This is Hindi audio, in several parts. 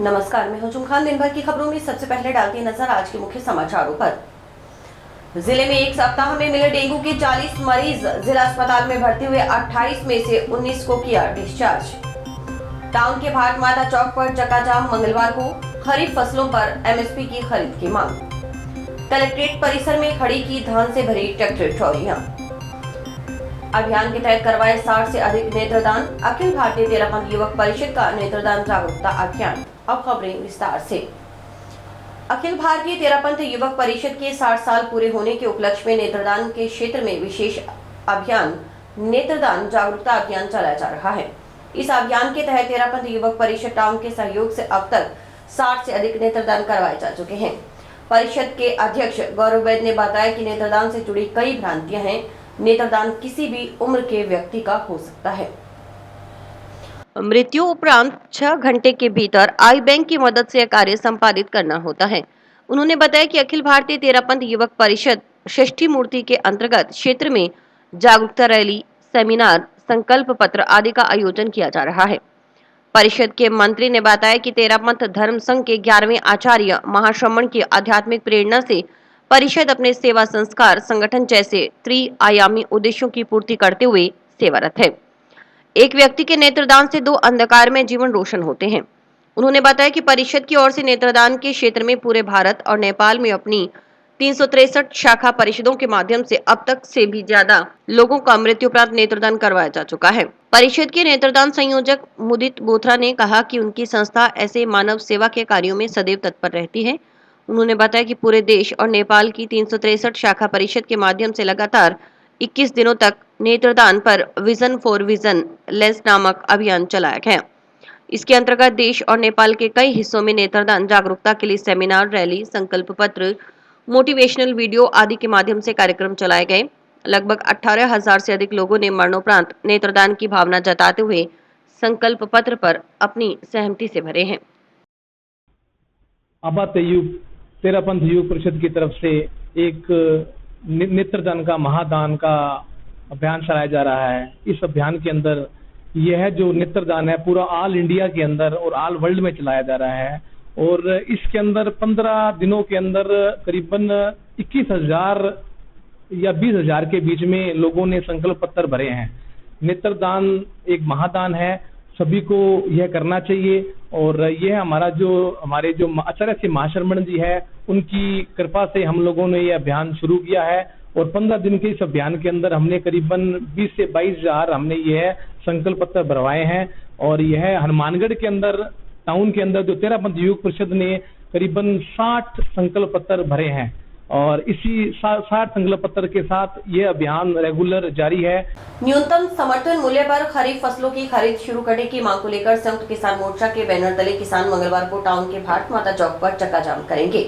नमस्कार, मैं हुजूम खान। दिन भर की खबरों में सबसे पहले डालती है नजर आज के मुख्य समाचारों पर। जिले में एक सप्ताह में मिले डेंगू के 40 मरीज, जिला अस्पताल में भर्ती हुए 28 में से 19 को किया डिस्चार्ज। टाउन के भाट माता चौक पर चक्काजाम, मंगलवार को खरीफ फसलों पर एमएसपी की खरीद की मांग। कलेक्ट्रेट परिसर में खड़ी की धान से भरी ट्रैक्टर ट्रॉलियां। अभियान के तहत करवाए 60 से अधिक नेत्रदान। अखिल भारतीय तेरापंथ युवक परिषद का नेत्रदान जागरूकता अभियान। अब खबरें विस्तार से। अखिल भारतीय तेरापंथ युवक परिषद के 60 साल पूरे होने के उपलक्ष्य में नेत्रदान के क्षेत्र में विशेष अभियान नेत्रदान जागरूकता अभियान चलाया जा रहा है। इस अभियान के तहत तेरापंथ युवक परिषद टाउन के सहयोग से अब तक 60 से अधिक नेत्रदान करवाए जा चुके हैं। परिषद के अध्यक्ष गौरव वैद्य ने बताया कि नेत्रदान से जुड़ी कई भ्रांतियां हैं। नेत्रदान किसी भी उम्र के व्यक्ति का हो सकता है। मृत्यु उपरांत 6 घंटे के भीतर आई बैंक की मदद से यह कार्य संपादित करना होता है। उन्होंने बताया कि अखिल भारतीय तेरापंथ युवक परिषद षष्ठी मूर्ति के अंतर्गत क्षेत्र में जागरूकता रैली, सेमिनार, संकल्प पत्र आदि का आयोजन किया जा रहा है। परिषद के मंत्री ने बताया कि तेरापंथ धर्म संघ के 11वें आचार्य महाश्रमण की आध्यात्मिक प्रेरणा से परिषद अपने सेवा संस्कार संगठन जैसे त्रिआयामी उद्देश्यों की पूर्ति करते हुए सेवारत है। एक व्यक्ति के नेत्रदान से 2 अंधकार में जीवन रोशन होते हैं। उन्होंने बताया कि परिषद की ओर से नेत्रदान के क्षेत्र में पूरे भारत और नेपाल में अपनी 363 शाखा परिषदों के माध्यम से अब तक से भी ज्यादा लोगों का मृत्युपरांत नेत्रदान करवाया जा चुका है। परिषद के नेत्रदान संयोजक मुदित बोथरा ने कहा कि उनकी संस्था ऐसे मानव सेवा के कार्यों में सदैव तत्पर रहती है। उन्होंने बताया कि पूरे देश और नेपाल की 363 शाखा परिषद के माध्यम से लगातार 21 दिनों तक नेत्रदान पर विजन फॉर विजन लेंस नामक अभियान चलाया गया। इसके अंतर्गत देश और नेपाल के कई हिस्सों में नेत्रदान जागरूकता के लिए सेमिनार, रैली, संकल्प पत्र, मोटिवेशनल वीडियो आदि के माध्यम से कार्यक्रम चलाए गए। लगभग 18,000 से अधिक लोगों ने मरणोपरांत नेत्रदान की भावना जताते हुए संकल्प पत्र पर अपनी सहमति से भरे हैं। तेरापंथ युवक परिषद की तरफ से एक नेत्रदान का महादान का अभियान चलाया जा रहा है। इस अभियान के अंदर यह जो नेत्रदान है पूरा ऑल इंडिया के अंदर और ऑल वर्ल्ड में चलाया जा रहा है और इसके अंदर 15 दिनों के अंदर करीबन 21,000 या 20,000 के बीच में लोगों ने संकल्प पत्र भरे हैं। नेत्रदान एक महादान है, सभी को यह करना चाहिए और यह हमारे जो आचार्य श्री महाश्रमण जी है उनकी कृपा से हम लोगों ने यह अभियान शुरू किया है और 15 दिन के इस अभियान के अंदर हमने करीबन 20 से 22,000 हमने यह संकल्प पत्र भरवाए हैं और यह हनुमानगढ़ के अंदर टाउन के अंदर जो तेरापंथ युवक परिषद ने करीबन 60 संकल्प पत्र भरे हैं और इसी 60 संकल्प पत्र के साथ ये अभियान रेगुलर जारी है। न्यूनतम समर्थन मूल्य पर खरीफ फसलों की खरीद शुरू करने की मांग को लेकर संयुक्त किसान मोर्चा के बैनर तले किसान मंगलवार को टाउन के भाट माता चौक पर चक्काजाम करेंगे।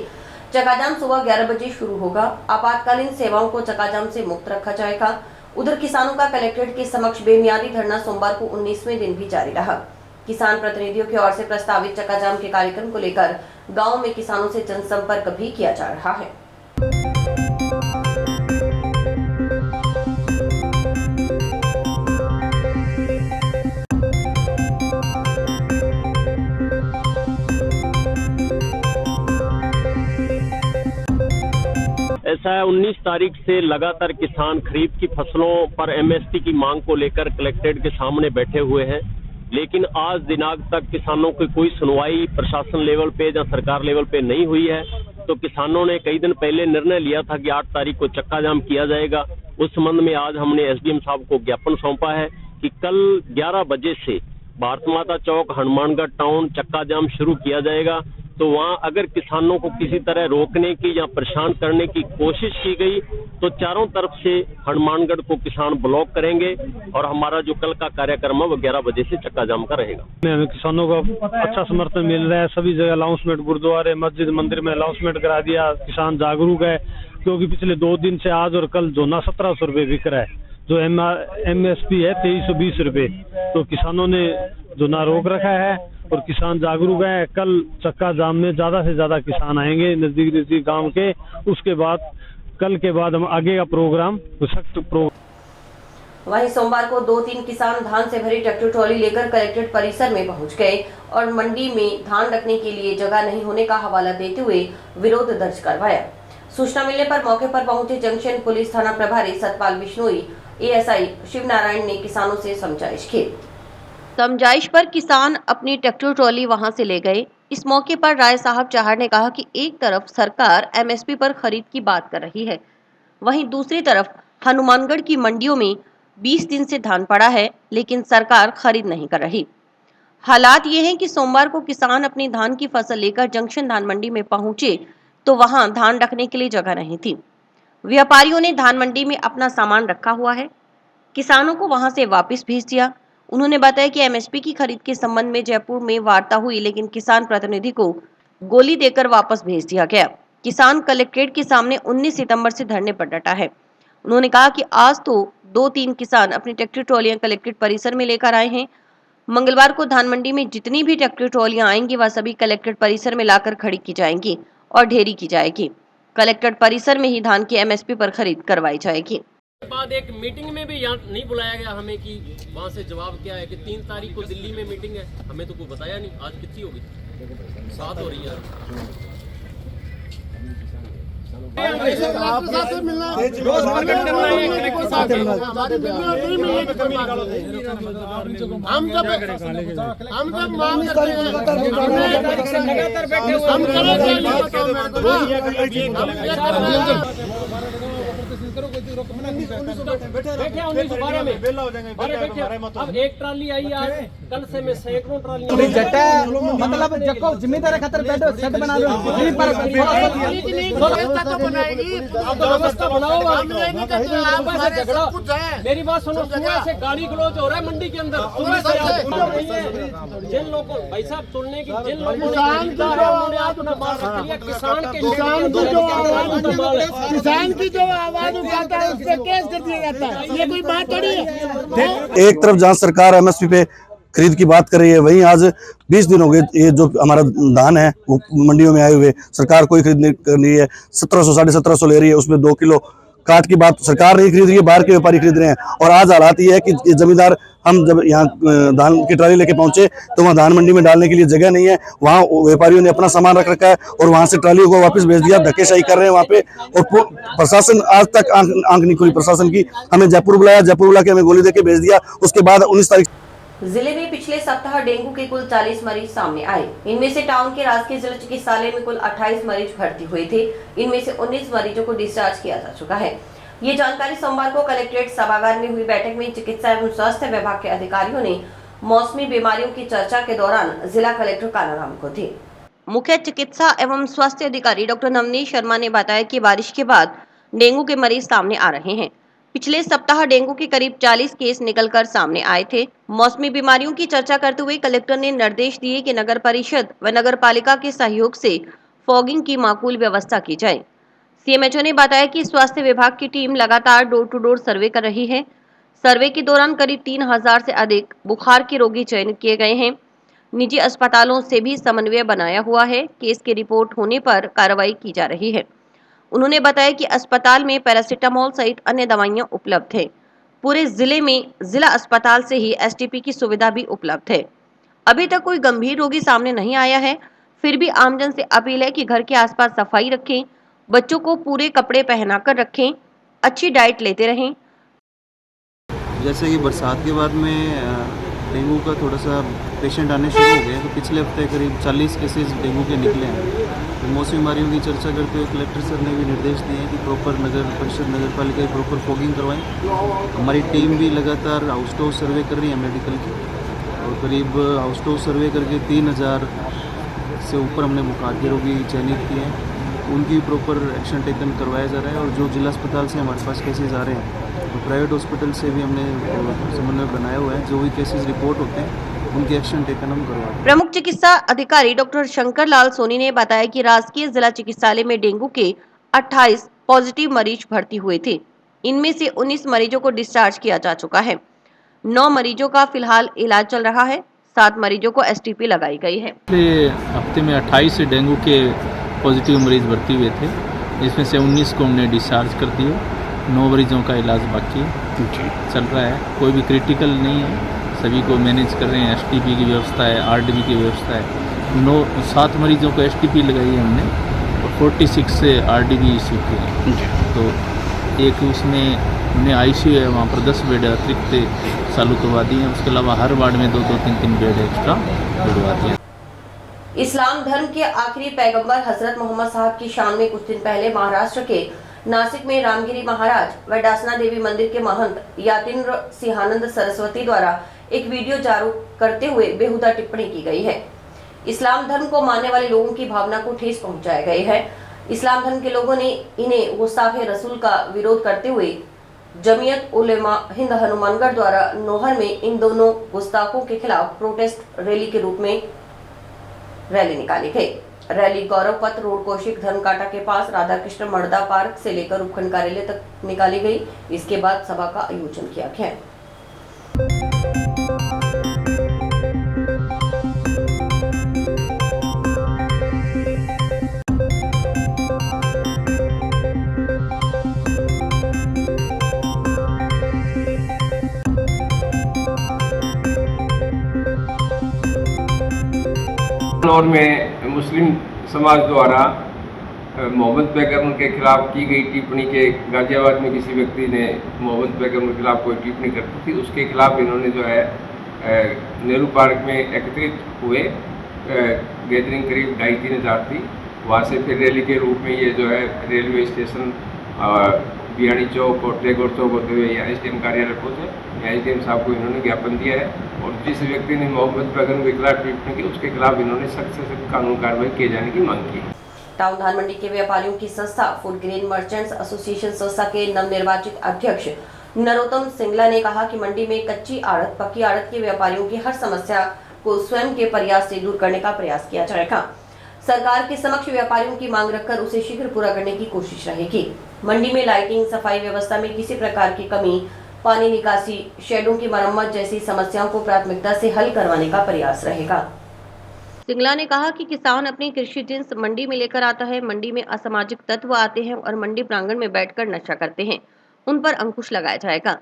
चक्काजाम सुबह 11 बजे शुरू होगा। आपातकालीन सेवाओं को चक्काजाम से मुक्त रखा जाएगा। उधर किसानों का कलेक्ट्रेट के समक्ष बेमियादी धरना सोमवार को 19वें दिन भी जारी रहा। किसान प्रतिनिधियों की ओर से प्रस्तावित चक्काजाम के कार्यक्रम को लेकर गाँव में किसानों से जनसंपर्क भी किया जा रहा है। ऐसा है 19 तारीख से लगातार किसान खरीफ की फसलों पर एमएसपी की मांग को लेकर कलेक्ट्रेट के सामने बैठे हुए हैं, लेकिन आज दिनांक तक किसानों की कोई सुनवाई प्रशासन लेवल पे या सरकार लेवल पे नहीं हुई है। तो किसानों ने कई दिन पहले निर्णय लिया था कि 8 तारीख को चक्का जाम किया जाएगा। उस संबंध में आज हमने एसडीएम साहब को ज्ञापन सौंपा है कि कल 11 बजे से भारत माता चौक, हनुमानगढ़ टाउन चक्का जाम शुरू किया जाएगा। तो वहाँ अगर किसानों को किसी तरह रोकने की या परेशान करने की कोशिश की गई तो चारों तरफ से हनुमानगढ़ को किसान ब्लॉक करेंगे और हमारा जो कल का कार्यक्रम है वो 11 बजे से चक्का जाम का रहेगा। हमें किसानों का अच्छा समर्थन मिल रहा है। सभी जगह अनाउंसमेंट, गुरुद्वारे, मस्जिद, मंदिर में अनाउंसमेंट करा दिया। किसान जागरूक है क्योंकि पिछले 2 दिन से आज और कल जोना 1700 रुपये बिक रहा है, जो एमएसपी है 2320 रुपये। तो किसानों ने जोना रोक रखा है और किसान जागरूक है। कल चक्का जाम में ज्यादा से ज्यादा किसान आएंगे नजदीक गांव के। उसके बाद कल के बाद हम आगे का प्रोग्राम सख्त वहीं सोमवार को 2-3 किसान धान से भरी ट्रैक्टर ट्रॉली लेकर कलेक्ट्रेट परिसर में पहुंच गए और मंडी में धान रखने के लिए जगह नहीं होने का हवाला देते हुए विरोध दर्ज करवाया। सूचना मिलने पर मौके पर पहुंचे जंक्शन पुलिस थाना प्रभारी सतपाल बिश्नोई, एएसआई शिव नारायण ने किसानों से समझाइश की। समझाइश पर किसान अपनी ट्रैक्टर ट्रॉली वहां से ले गए। इस मौके पर राय साहब चाहर ने कहा कि एक तरफ सरकार एमएसपी पर खरीद की बात कर रही है, वहीं दूसरी तरफ हनुमानगढ़ की मंडियों में 20 दिन से धान पड़ा है, लेकिन सरकार खरीद नहीं कर रही। हालात ये हैं कि सोमवार को किसान अपनी धान की फसल लेकर जंक्शन धान मंडी में पहुंचे तो वहां धान रखने के लिए जगह नहीं थी। व्यापारियों ने धान मंडी में अपना सामान रखा हुआ है, किसानों को वहां से वापस भेज दिया। उन्होंने बताया कि एमएसपी की खरीद के संबंध में जयपुर में वार्ता हुई, लेकिन किसान प्रतिनिधि को गोली देकर वापस भेज दिया गया। किसान कलेक्ट्रेट के सामने 19 सितंबर से धरने पर डटा है। उन्होंने कहा कि आज तो 2-3 किसान अपनी ट्रैक्टर ट्रॉलियां कलेक्ट्रेट परिसर में लेकर आए हैं। मंगलवार को धान मंडी में जितनी भी ट्रैक्टर ट्रॉलियां आएंगी वह सभी कलेक्ट्रेट परिसर में लाकर खड़ी की जाएंगी और ढेरी की जाएगी। कलेक्ट्रेट परिसर में ही धान की एमएसपी पर खरीद करवाई जाएगी। बाद एक मीटिंग में भी यहाँ नहीं बुलाया गया हमें कि वहाँ से जवाब क्या है कि 3 तारीख को दिल्ली में मीटिंग है, हमें तो कोई बताया नहीं। आज कितनी होगी? 7 हो रही है। अब एक ट्राली आई आज, कल से मैं सैकड़ों ट्राली मतलब जको जिम्मेदार खतर बैठो सेट बना लो बनाएगी। अब तो व्यवस्था बनाओ, झगड़ा। मेरी बात सुनो, सुबह से गाली गलौज हो रहा है मंडी के अंदर। सुबह से जिन लोगों भाई साहब तुलने की जिन लोगों किसान की जो आवाज उठाता है उस पर केस कर दिया जाता है। ये कोई बात थोड़ी है। एक तरफ जहां सरकार एमएसपी पे खरीद की बात कर रही है, वहीं आज 20 दिन हो गए ये जो हमारा धान है वो मंडियों में आए हुए, सरकार कोई खरीद नहीं कर रही है। 1700 1750 ले रही है, उसमें 2 किलो काट की बात सरकार नहीं खरीद रही है, बाहर के व्यापारी खरीद रहे हैं। और आज हालात ये है कि जमींदार, हम जब यहाँ धान की ट्राली लेके पहुंचे तो वहाँ धान मंडी में डालने के लिए जगह नहीं है। वहाँ व्यापारियों ने अपना सामान रख रखा है और वहाँ से ट्राली को वापस भेज दिया। धक्केशाही कर रहे हैं वहाँ पे, और प्रशासन आज तक आंख नहीं खुली प्रशासन की। हमें जयपुर बुला के हमें गोली देके भेज दिया। उसके बाद 19 तारीख जिले में पिछले सप्ताह डेंगू के कुल 40 मरीज सामने आए। इनमें से टाउन के राजकीय जिला चिकित्सालय में कुल 28 मरीज भर्ती हुए थे। इनमें से 19 मरीजों को डिस्चार्ज किया जा चुका है। ये जानकारी सोमवार को कलेक्ट्रेट सभागार में हुई बैठक में चिकित्सा एवं स्वास्थ्य विभाग के अधिकारियों ने मौसमी बीमारियों की चर्चा के दौरान जिला कलेक्टर कानाराम को दी। मुख्य चिकित्सा एवं स्वास्थ्य अधिकारी डॉक्टर नवनीत शर्मा ने बताया कि बारिश के बाद डेंगू के मरीज सामने आ रहे हैं। पिछले सप्ताह डेंगू के करीब 40 केस निकलकर सामने आए थे। मौसमी बीमारियों की चर्चा करते हुए कलेक्टर ने निर्देश दिए कि नगर परिषद व नगर पालिका के सहयोग से फॉगिंग की माकूल व्यवस्था की जाए। सीएमएचओ ने बताया कि स्वास्थ्य विभाग की टीम लगातार डोर टू डोर सर्वे कर रही है। सर्वे के दौरान करीब 3000 से अधिक बुखार के रोगी चयनित किए गए हैं। निजी अस्पतालों से भी समन्वय बनाया हुआ है। केस की रिपोर्ट होने पर कार्रवाई की जा रही है। उन्होंने बताया कि अस्पताल में पैरासीटामोल सहित अन्य दवाइयां उपलब्ध है। पूरे जिले में जिला अस्पताल से ही एसटीपी की सुविधा भी उपलब्ध है। अभी तक कोई गंभीर रोगी सामने नहीं आया है। फिर भी आमजन से अपील है कि घर के आसपास सफाई रखें, बच्चों को पूरे कपड़े पहनाकर रखें, अच्छी डाइट लेते रहें। जैसे कि बरसात के बाद में डेंगू का थोड़ा सा पेशेंट आने शुरू हो गए, तो पिछले हफ्ते करीब 40 केसेस डेंगू के निकले हैं। तो मौसमी बीमारियों की चर्चा करते हुए कलेक्टर सर ने भी निर्देश दिए हैं कि प्रॉपर नगर परिषद नगर पालिका की प्रॉपर फॉगिंग करवाएं। हमारी टीम भी लगातार हाउस टू हाउस सर्वे कर रही है मेडिकल की, और करीब हाउस टू हाउस सर्वे करके 3000 से ऊपर हमने बुखार के रोगी चयनित किए हैं। उनकी प्रॉपर एक्शन टेकन करवाया जा रहा है। और जो जिला अस्पताल से हमारे पास केसेस आ रहे हैं, तो प्राइवेट हॉस्पिटल से भी हमने समन्वय बनाया हुआ है। जो भी केसेस रिपोर्ट होते हैं उनके एक्शन टेकन हम करवा रहे हैं। प्रमुख चिकित्सा अधिकारी डॉक्टर शंकर लाल सोनी ने बताया कि राजकीय जिला चिकित्सालय में डेंगू के 28 पॉजिटिव मरीज भर्ती हुए थे। इनमें से 19 मरीजों को डिस्चार्ज किया जा चुका है। 9 मरीजों का फिलहाल इलाज चल रहा है। 7 मरीजों को एसटीपी लगाई गई है। हफ्ते में 28 डेंगू के पॉजिटिव मरीज भर्ती हुए थे, जिसमें से 19 को हमने डिस्चार्ज कर दिए 9 मरीजों का इलाज बाकी चल रहा है, कोई भी क्रिटिकल नहीं है, सभी को मैनेज कर रहे हैं। एसटीपी की व्यवस्था है, आरडीबी की व्यवस्था है। 7 मरीजों को एसटीपी लगाई है हमने और 46 से आरडीबी इशू किए हैं। तो एक उसमें हमने आईसीयू है, वहाँ पर 10 बेड अतिरिक्त चालू करवा दिए हैं। उसके अलावा हर वार्ड में 2-2, 3-3 बेड एक्स्ट्रा बढ़वा दिए हैं। इस्लाम धर्म के आखिरी पैगंबर हजरत मोहम्मद साहब की शान में कुछ दिन पहले महाराष्ट्र के नासिक में रामगिरी महाराज व डासना देवी मंदिर के महंत यातीन्द्र सिंहानंद सरस्वती द्वारा एक वीडियो जारी करते हुए बेहुदा टिप्पणी की गई है। इस्लाम धर्म को मानने वाले लोगों की भावना को ठेस पहुंचाया गया है। इस्लाम धर्म के लोगों ने इन्हें गुस्ताखे रसूल का विरोध करते हुए जमीयत उलेमा हिंद हनुमानगढ़ द्वारा नोहर में इन दोनों गुस्ताखों के खिलाफ प्रोटेस्ट रैली के रूप में रैली निकाली गई। रैली गौरव पथ रोड कौशिक धर्मकांटा के पास राधा कृष्ण मर्दा पार्क से लेकर उपखंड कार्यालय तक निकाली गई। इसके बाद सभा का आयोजन किया गया। और में मुस्लिम समाज द्वारा मोहम्मद पैगंबर के खिलाफ की गई टिप्पणी के गाजियाबाद में किसी व्यक्ति ने मोहम्मद पैगंबर के खिलाफ कोई टिप्पणी करती थी, उसके खिलाफ इन्होंने जो है नेहरू पार्क में एकत्रित हुए। गैदरिंग करीब 2,500-3 हज़ार थी। वहाँ से फिर रैली के रूप में ये जो है रेलवे स्टेशन बिहानी चौक और टैगोर चौक होते हुए यहाँ एसडीएम कार्यालय पहुँचे। एसडीएम साहब को इन्होंने ज्ञापन दिया है और जिस व्यक्ति ने मोहम्मद पैगंबर के खिलाफ टिप्पणी की उसके खिलाफ इन्होंने सख्त से सख्त कानूनी कार्रवाई किए जाने की मांग की है। टाउन धान मंडी के व्यापारियों की संस्था फूड ग्रेन मर्चेंट्स एसोसिएशन संस्था के नवनिर्वाचित अध्यक्ष नरोत्तम सिंगला ने कहा कि मंडी में कच्ची आड़त पक्की आड़त के व्यापारियों की हर समस्या को स्वयं के प्रयास से दूर करने का प्रयास किया जाएगा। सरकार के समक्ष व्यापारियों की मांग रखकर उसे शीघ्र पूरा करने की कोशिश रहेगी। मंडी में लाइटिंग, सफाई व्यवस्था में किसी प्रकार की कमी, पानी निकासी, शेडों की मरम्मत जैसी समस्याओं को प्राथमिकता से हल करवाने का प्रयास रहेगा। सिंगला ने कहा कि किसान अपनी कृषि जिन्स मंडी में लेकर आता है, मंडी में असामाजिक तत्व आते हैं और मंडी प्रांगण में बैठकर नशा करते हैं, उन पर अंकुश लगाया जाएगा।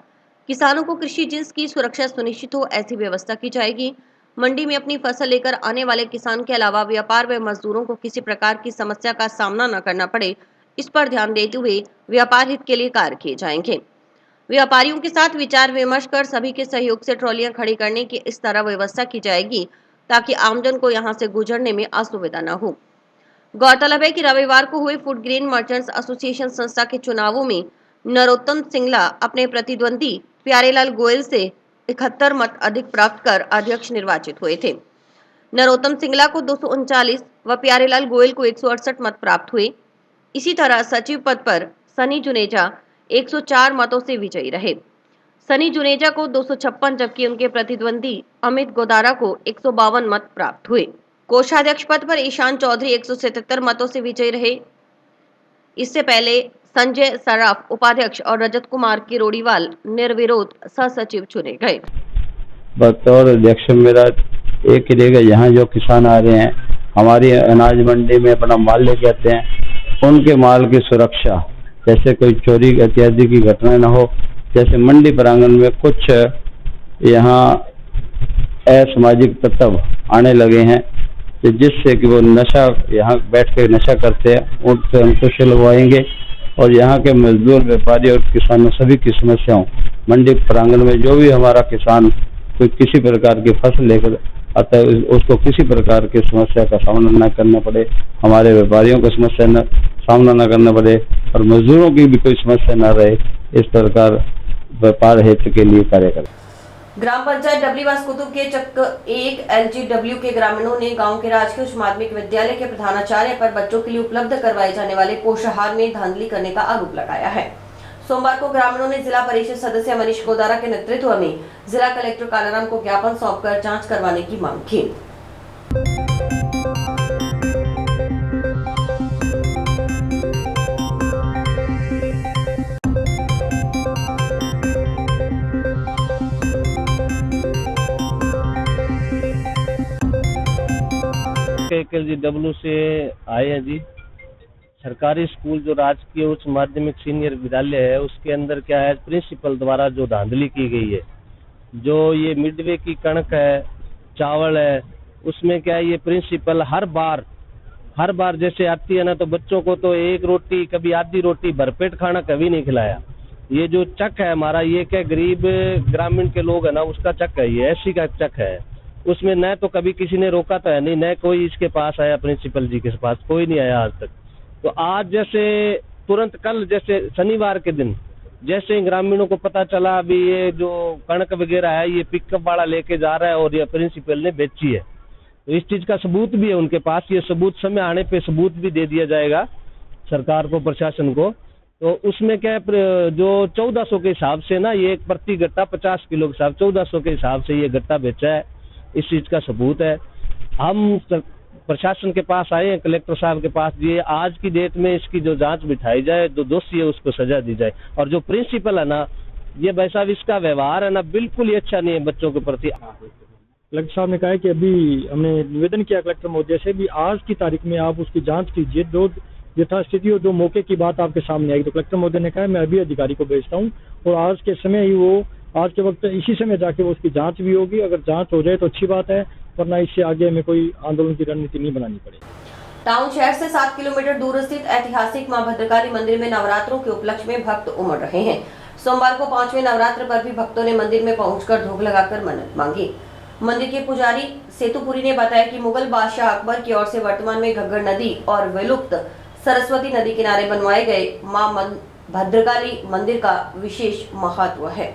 किसानों को कृषि जिन्स की सुरक्षा सुनिश्चित हो, ऐसी व्यवस्था की जाएगी। मंडी में अपनी फसल लेकर आने वाले किसान के अलावा व्यापार व मजदूरों को किसी प्रकार की समस्या का सामना न करना पड़े, इस पर ध्यान देते हुए व्यापार हित के लिए कार्य किए जाएंगे। व्यापारियों के साथ विचार विमर्श कर सभी के सहयोग से ट्रॉलियां खड़ी करने की इस तरह व्यवस्था की जाएगी ताकि आमजन को यहां से गुजरने में असुविधा न हो। गौरतलब है कि रविवार को हुए फूड ग्रेन मर्चेंट्स एसोसिएशन संस्था के चुनावों में नरोत्तम सिंगला अपने प्रतिद्वंदी प्यारेलाल गोयल से 71 मत अधिक प्राप्त कर अध्यक्ष निर्वाचित हुए थे। नरोत्तम सिंगला को 239 व प्यारेलाल गोयल को 168 मत प्राप्त हुए। इसी तरह सचिव पद पर सनी जुनेजा 104 मतों से विजयी रहे। सनी जुनेजा को 256 जबकि उनके प्रतिद्वंदी अमित गोदारा को 152 मत प्राप्त हुए। कोषाध्यक्ष पद पर ईशान चौधरी 177 मतों से विजयी रहे। इससे पहले संजय सराफ उपाध्यक्ष और रजत कुमार किरोड़ीवाल निर्विरोध सह-सचिव चुने गए। बतौर अध्यक्ष मेरा एक ही रहेगा, यहाँ जो किसान आ रहे हैं हमारी अनाज मंडी में अपना माल लेके आते हैं, उनके माल की सुरक्षा, जैसे कोई चोरी इत्यादि की घटना न हो। जैसे मंडी प्रांगण में कुछ यहाँ असामाजिक तत्व आने लगे हैं जिससे कि वो नशा यहाँ बैठ कर नशा करते हैं, उनसे अंकुश लगवाएंगे और यहाँ के मजदूर, व्यापारी और किसानों सभी की समस्याओं मंडी प्रांगण में जो भी हमारा किसान कोई किसी प्रकार की फसल लेकर आता है उसको किसी प्रकार की समस्या का सामना न करना पड़े, हमारे व्यापारियों को समस्या न सामना न करना पड़े और मजदूरों की भी कोई समस्या न रहे, इस प्रकार व्यापार हित के लिए कार्य करें। ग्राम पंचायत डबलीवास कुतुब के चक 1 LGW के ग्रामीणों ने गांव के राजकीय उच्च माध्यमिक विद्यालय के प्रधानाचार्य पर बच्चों के लिए उपलब्ध करवाए जाने वाले पोषाहार में धांधली करने का आरोप लगाया है। सोमवार को ग्रामीणों ने जिला परिषद सदस्य मनीष गोदारा के नेतृत्व में जिला कलेक्टर कालाराम को ज्ञापन सौंपकर जांच करवाने की मांग की। LGW से आए हैं जी, सरकारी स्कूल जो राजकीय उच्च माध्यमिक सीनियर विद्यालय है उसके अंदर क्या है, प्रिंसिपल द्वारा जो धांधली की गई है, जो ये मिडवे की कणक है, चावल है, उसमें क्या है ये प्रिंसिपल हर बार जैसे आती है ना, तो बच्चों को तो एक रोटी कभी आधी रोटी भरपेट खाना कभी नहीं खिलाया। ये जो चक है हमारा, ये क्या गरीब ग्रामीण के लोग है ना उसका चक है, ये एससी का चक है। उसमें न तो कभी किसी ने रोका तो है नहीं, न कोई इसके पास आया, प्रिंसिपल जी के पास कोई नहीं आया आज तक। तो आज जैसे तुरंत कल जैसे शनिवार के दिन जैसे ग्रामीणों को पता चला अभी ये जो कणक वगैरह है ये पिकअप वाला लेके जा रहा है और ये प्रिंसिपल ने बेची है, तो इस चीज का सबूत भी है उनके पास। ये सबूत समय आने पे सबूत भी दे दिया जाएगा सरकार को, प्रशासन को। तो उसमें क्या है, जो 1400 के हिसाब से ना ये एक प्रति गट्टा 50 किलो के हिसाब 1400 के हिसाब से ये गट्टा बेचा है, इस चीज का सबूत है। हम प्रशासन के पास आए हैं, कलेक्टर साहब के पास, ये आज की डेट में इसकी जो जांच बिठाई जाए, जो दोषी है उसको सजा दी जाए। और जो प्रिंसिपल है ना, ये भाई साहब इसका व्यवहार है ना बिल्कुल ही अच्छा नहीं है बच्चों के प्रति। कलेक्टर साहब ने कहा है कि अभी हमने निवेदन किया कलेक्टर महोदय से भी आज की तारीख में आप उसकी जांच कीजिए, जो यथास्थिति और जो मौके की बात आपके सामने आएगी। तो कलेक्टर महोदय ने कहा मैं अभी अधिकारी को भेजता हूँ और आज के समय ही वो आज के वक्त इसी समय जाके वो उसकी जांच भी होगी। अगर जांच हो जाए तो अच्छी बात है, वरना इससे आगे हमें कोई आंदोलन की रणनीति नहीं बनानी पड़ेगी। टाउन शहर से 7 किलोमीटर दूर स्थित ऐतिहासिक मां भद्रकाली मंदिर में नवरात्रों के उपलक्ष्य में भक्त उमड़ रहे हैं। सोमवार को 5वें नवरात्र पर भी भक्तों ने मंदिर में पहुंचकर धूप लगाकर मन्नत मांगी। मंदिर के पुजारी सेतुपुरी ने बताया कि मुगल बादशाह अकबर की ओर से वर्तमान में घग्गर नदी और विलुप्त सरस्वती नदी किनारे बनवाए गए मां भद्रकाली मंदिर का विशेष महत्व है।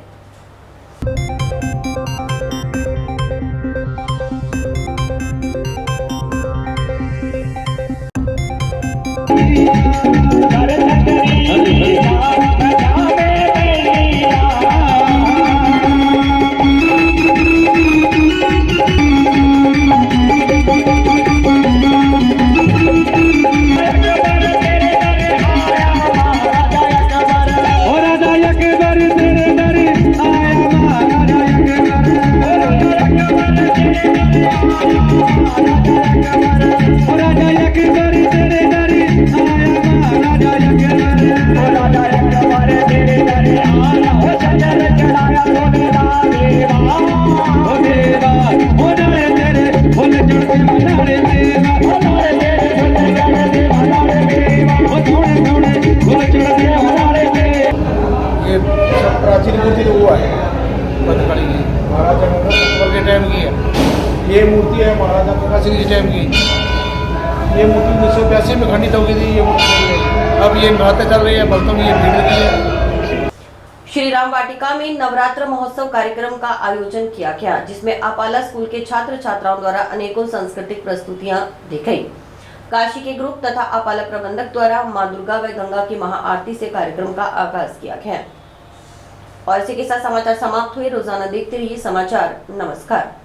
प्राचीन मूर्ति हुआ है भद्रकाली की, महाराजा अकबर के टाइम की है। ये मूर्ति है महाराजा प्रताप सिंह के टाइम की। ये मूर्ति 1982 में खंडित हो गई थी। ये मूर्ति अब ये महत्ता चल रही है, भक्तों की ये भीड़ लगी है। श्री राम वाटिका में नवरात्र महोत्सव कार्यक्रम का आयोजन किया गया, जिसमें अपाला स्कूल के छात्र छात्राओं द्वारा अनेकों सांस्कृतिक प्रस्तुतियां दी गई। काशी के ग्रुप तथा अपाला प्रबंधक द्वारा मां दुर्गा व गंगा की महाआरती से कार्यक्रम का आगाज किया गया। और इसी के साथ समाचार समाप्त हुए। रोजाना देखते रहिए समाचार। नमस्कार।